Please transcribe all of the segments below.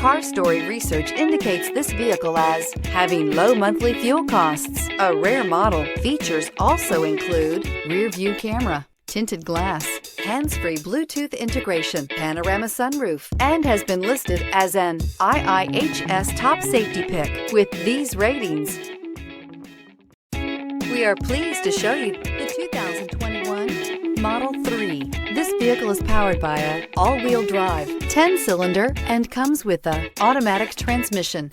Car Story research indicates this vehicle as having low monthly fuel costs. A rare model. Features also include rear view camera, tinted glass, hands-free Bluetooth integration, panorama sunroof, and has been listed as an IIHS top safety pick with these ratings. We are pleased to show you the 2021 Model 3. This vehicle is powered by a all-wheel drive, 10-cylinder, and comes with a automatic transmission.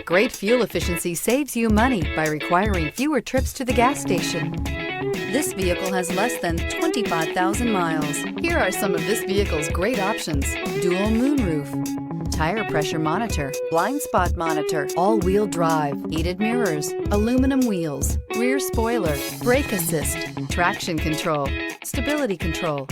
Great fuel efficiency saves you money by requiring fewer trips to the gas station. This vehicle has less than 25,000 miles. Here are some of this vehicle's great options: dual moonroof, tire pressure monitor, blind spot monitor, all-wheel drive, heated mirrors, aluminum wheels, rear spoiler, brake assist, traction control, stability control.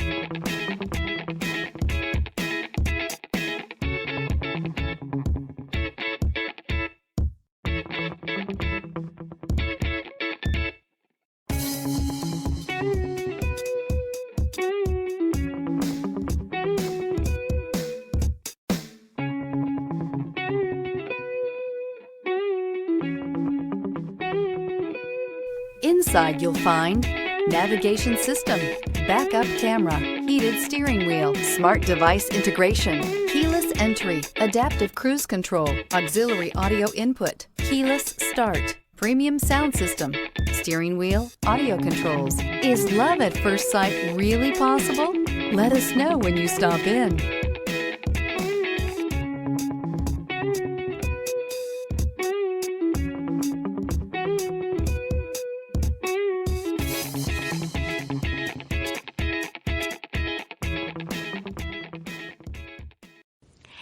Inside you'll find navigation system, backup camera, heated steering wheel, smart device integration, keyless entry, adaptive cruise control, auxiliary audio input, keyless start, premium sound system, steering wheel audio controls. Is love at first sight really possible? Let us know when you stop in.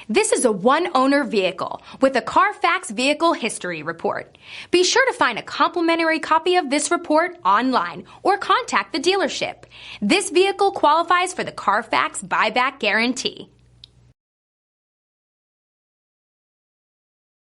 This is a one-owner vehicle with a Carfax Vehicle History Report. Be sure to find a complimentary copy of this report online or contact the dealership. This vehicle qualifies for the Carfax Buyback Guarantee.